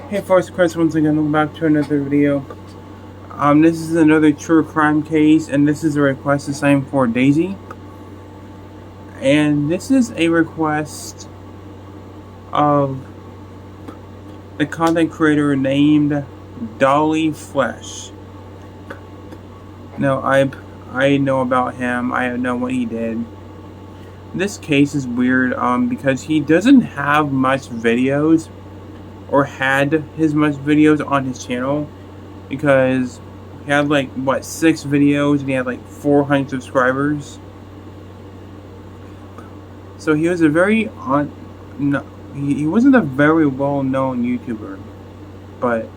Hey folks, Chris once again, welcome back to another video. This is another true crime case, and this is a request to sign for Daisy. And this is a request of the content creator named dollyflesh. Now, I know about him, I know what he did. This case is weird, because he doesn't have much videos, or had his much videos on his channel, because he had like, what, 6 videos and he had like 400 subscribers. So he was a very he wasn't a very well-known YouTuber, but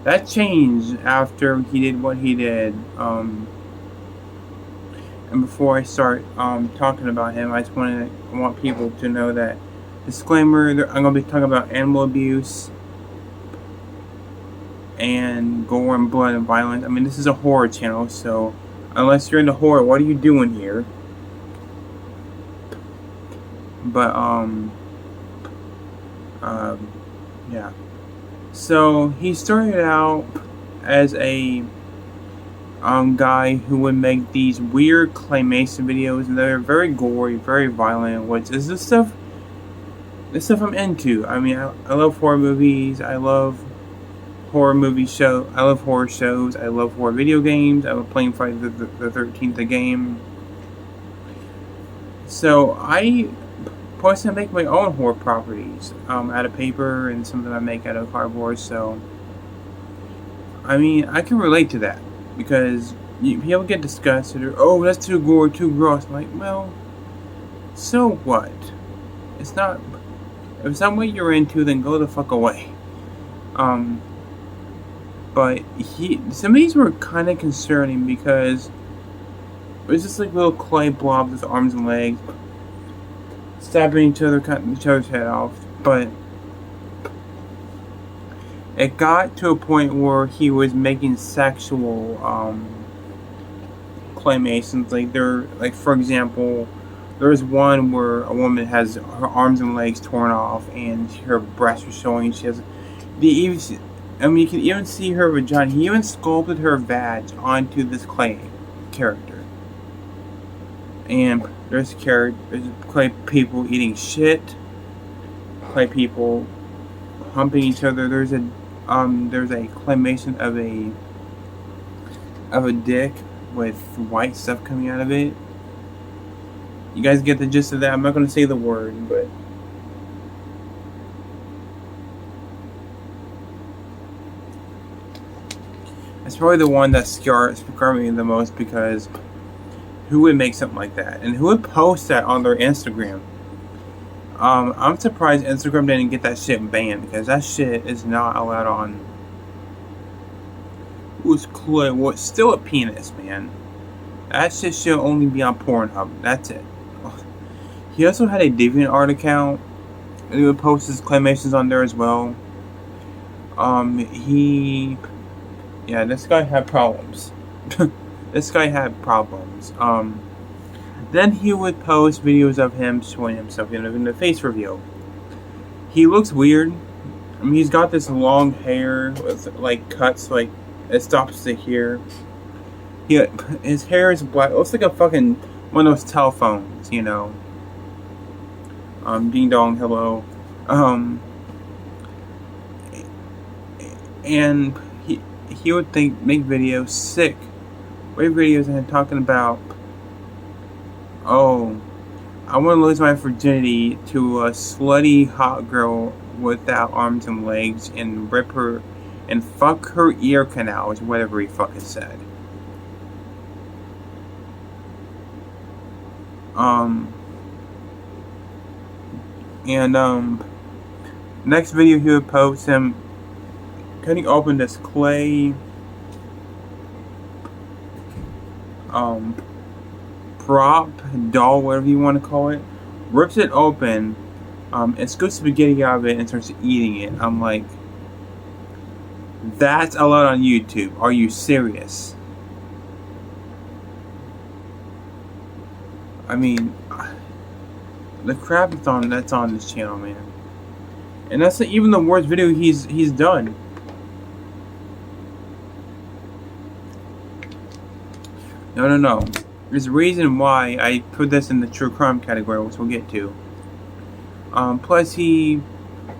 that changed after he did what he did. And before I start talking about him, I want people to know that, disclaimer, I'm going to be talking about animal abuse and gore and blood and violence. I mean, this is a horror channel, so unless you're into horror, what are you doing here? But yeah. So he started out as a guy who would make these weird claymation videos, and they're very gory, very violent, which is the stuff I'm into. I mean, I love horror movies. I love horror I love horror shows. I love horror video games. I love playing Friday the 13th the game. So I personally make my own horror properties out of paper, and some that I make out of cardboard. So I mean, I can relate to that, because people get disgusted, or, oh, that's too gory, too gross. I'm like, well, so what? It's not. If it's not what you're into, then go the fuck away. But some of these were kind of concerning, because it was just like little clay blobs with arms and legs, stabbing each other, cutting each other's head off. But it got to a point where he was making sexual claymations. Like for example, there's one where a woman has her arms and legs torn off, and her breasts are showing. You can even see her vagina. He even sculpted her vag onto this clay character. And there's clay people eating shit, clay people humping each other. There's a claymation of a dick with white stuff coming out of it. You guys get the gist of that. I'm not going to say the word, but it's probably the one that scared me the most, because who would make something like that? And who would post that on their Instagram? I'm surprised Instagram didn't get that shit banned, because that shit is not allowed on. Who's clay? What's still a penis, man? That shit should only be on Pornhub. That's it. He also had a DeviantArt account, and he would post his claymations on there as well. This guy had problems. This guy had problems. Then he would post videos of him showing himself in the face reveal. He looks weird. I mean, he's got this long hair with like cuts, like it stops to here. His hair is black. It looks like a fucking one of those telephones, you know. Ding dong, hello. And he would make videos, sick, weird videos, and talking about, oh, I want to lose my virginity to a slutty hot girl without arms and legs, and rip her and fuck her ear canals, whatever he fucking said. Next video he would post him cutting open this clay prop, doll, whatever you want to call it, rips it open, and scoops spaghetti out of it and starts eating it. I'm like, that's allowed on YouTube. Are you serious? I mean, the crap that's on this channel, man. And that's even the worst video he's done. No. There's a reason why I put this in the true crime category, which we'll get to. Plus he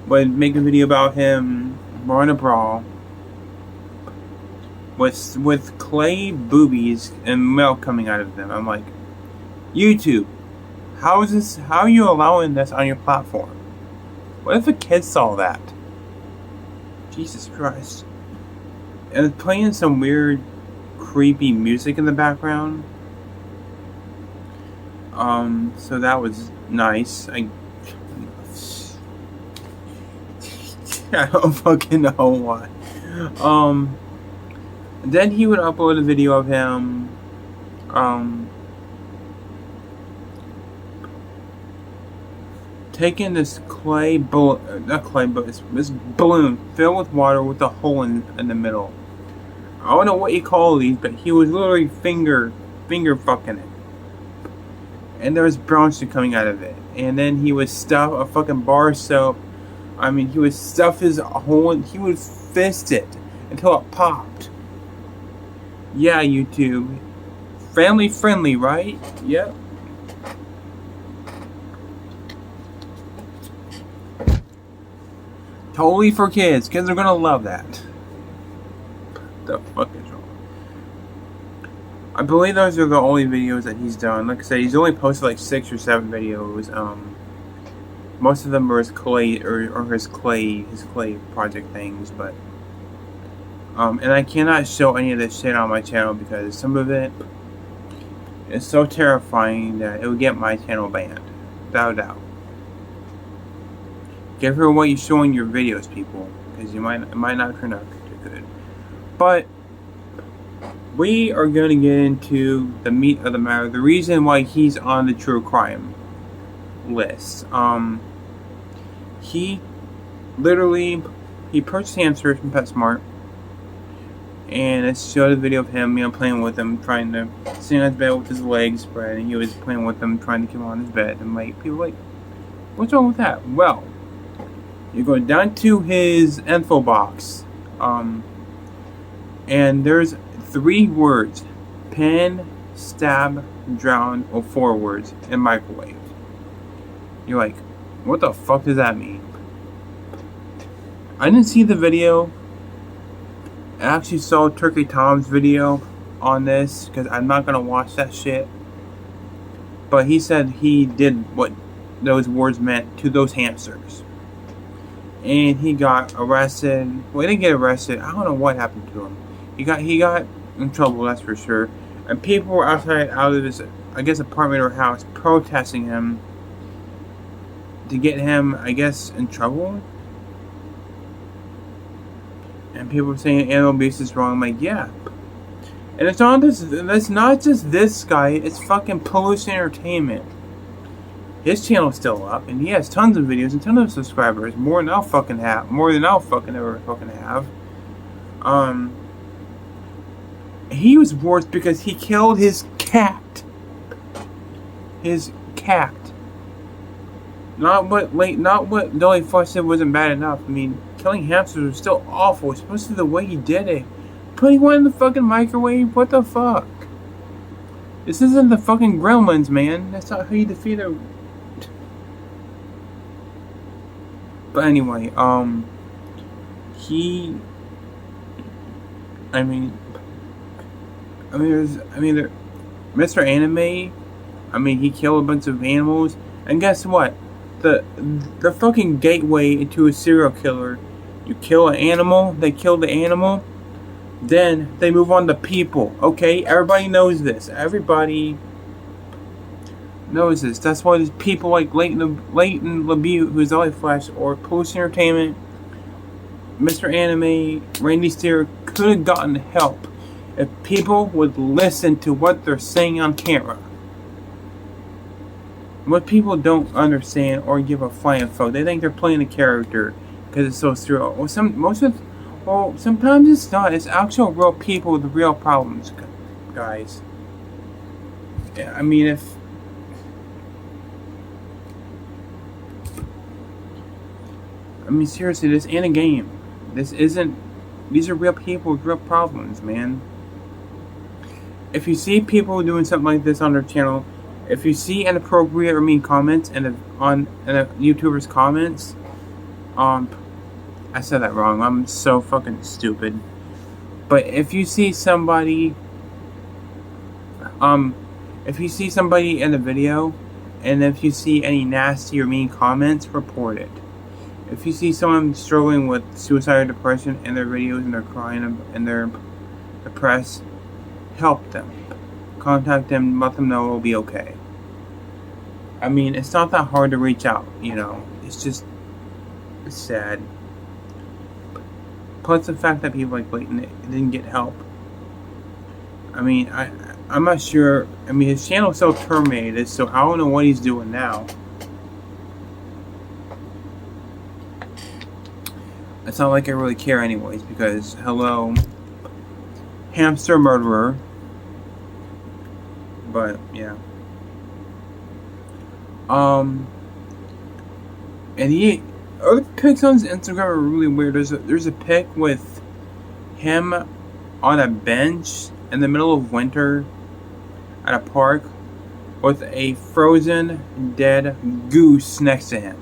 would make a video about him brawling a brawl with clay boobies and milk coming out of them. I'm like, YouTube, how are you allowing this on your platform? What if a kid saw that? Jesus Christ. And it's playing some weird, creepy music in the background. So that was nice. I don't fucking know why. Then he would upload a video of him, taking this not clay, but this balloon filled with water with a hole in the middle. I don't know what you call these, but he was literally finger fucking it. And there was brown shit coming out of it. And then he would stuff a fucking bar of soap. I mean, he would stuff his hole he would fist it until it popped. Yeah, YouTube. Family friendly, right? Yep. Totally for kids. Kids are gonna love that. The fuck is wrong? I believe those are the only videos that he's done. Like I said, he's only posted like 6 or 7 videos. Most of them are his clay his clay project things, but and I cannot show any of this shit on my channel because some of it is so terrifying that it would get my channel banned, without a doubt. Careful what you show in your videos, people, because it might not turn out too good. But we are going to get into the meat of the matter. The reason why he's on the true crime list. He purchased hamsters from PetSmart, and it showed a video of him, playing with them, trying to sit on his bed with his legs spread, and he was playing with them, trying to get him on his bed. And people were like, what's wrong with that? Well, you go down to his info box, and there's 3 words: pin, stab, drown, or 4 words in microwave. You're like, what the fuck does that mean? I didn't see the video. I actually saw Turkey Tom's video on this because I'm not gonna watch that shit. But he said he did what those words meant to those hamsters. And he got arrested. Well, he didn't get arrested. I don't know what happened to him. He got in trouble, that's for sure. And people were out of his, I guess, apartment or house protesting him to get him, I guess, in trouble. And people were saying animal abuse is wrong. I'm like, yeah. And it's not just this guy. It's fucking Pollution Entertainment. His channel's still up, and he has tons of videos and tons of subscribers, more than I'll fucking have, more than I'll fucking ever fucking have. He was worse because he killed his cat. His cat. Not what dollyflesh said wasn't bad enough. I mean, killing hamsters was still awful, especially the way he did it. Putting one in the fucking microwave? What the fuck? This isn't the fucking Gremlins, man. That's not how you defeat a... But anyway, Mr. Anime, he killed a bunch of animals, and guess what? The fucking gateway into a serial killer. You kill an animal, they kill the animal, then they move on to people. Okay, everybody knows this. Everybody knows this. That's why there's people like Leighton LeBute, who's dollyflesh, or Pollution Entertainment, Mr. Anime, Randy Steer could have gotten help if people would listen to what they're saying on camera. What people don't understand or give a flying fuck, they think they're playing a character because it's so surreal. Sometimes it's not. It's actual real people with real problems, guys. Yeah, I mean, seriously, this ain't a game. This isn't. These are real people with real problems, man. If you see people doing something like this on their channel, if you see inappropriate or mean comments in a YouTuber's comments, I said that wrong. I'm so fucking stupid. But if you see somebody, if you see somebody in the video, and if you see any nasty or mean comments, report it. If you see someone struggling with suicide or depression in their videos and they're crying and they're depressed, help them. Contact them, let them know it'll be okay. I mean, it's not that hard to reach out, you know. It's just, it's sad. Plus the fact that people like Blatant didn't get help. I mean, I'm not sure. I mean, his channel's still terminated, so I don't know what he's doing now. It's not like I really care anyways, because, hello, hamster murderer. But, yeah. And other pics on his Instagram are really weird. There's a pic with him on a bench in the middle of winter at a park with a frozen dead goose next to him.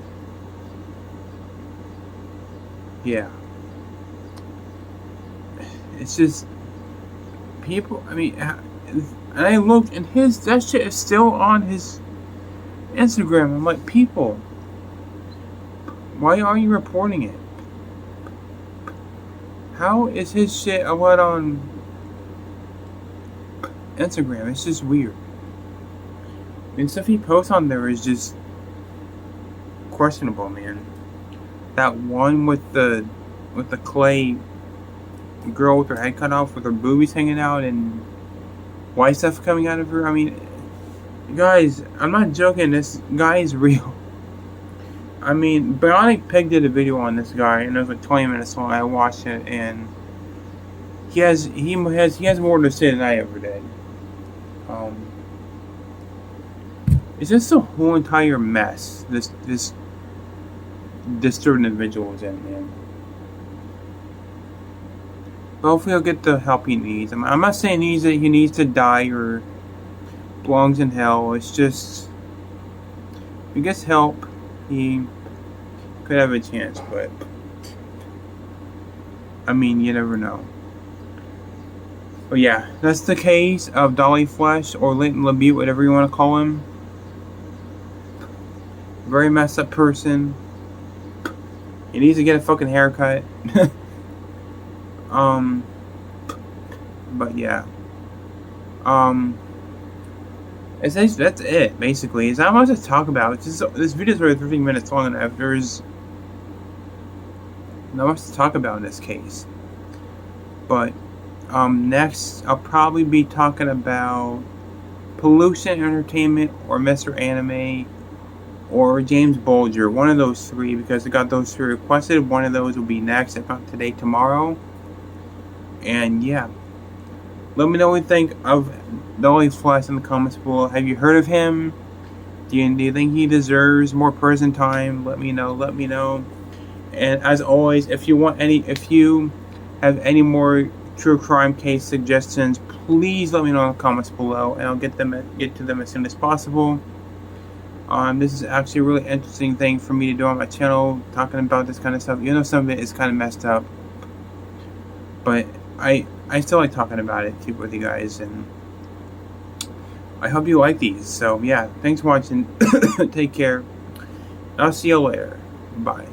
Yeah. It's just people. I mean, and I looked, and that shit is still on his Instagram. I'm like, people, why are you reporting it? How is his shit allowed on Instagram? It's just weird. I mean, stuff he posts on there is just questionable, man. That one with the clay girl with her head cut off, with her boobies hanging out and white stuff coming out of her. I mean, guys, I'm not joking. This guy is real. I mean, Bionic Pig did a video on this guy, and it was like 20 minutes long. I watched it, and he has more to say than I ever did. It's just a whole entire mess. This certain individual is in, man. But hopefully he'll get the help he needs. I'm not saying he needs to die or belongs in hell. It's just, if he gets help, he could have a chance. But I mean, you never know. But yeah, that's the case of dollyflesh or Latent LaBute, whatever you want to call him. Very messed up person. He needs to get a fucking haircut. But yeah. That's it, basically. There's not much to talk about. It's just, this video is already 13 minutes long enough. There's not much to talk about in this case. But, next, I'll probably be talking about Pollution Entertainment or Mr. Anime or James Bulger. One of those three, because I got those three requested. One of those will be next, if not today, tomorrow. And yeah, let me know what you think of dollyflesh in the comments below. Have you heard of him? Do you think he deserves more prison time? Let me know. Let me know. And as always, if you have any more true crime case suggestions, please let me know in the comments below, and I'll get to them as soon as possible. This is actually a really interesting thing for me to do on my channel, talking about this kind of stuff. You know, some of it is kind of messed up, but I still like talking about it too with you guys, and I hope you like these. So yeah, thanks for watching. Take care. I'll see you later. Bye.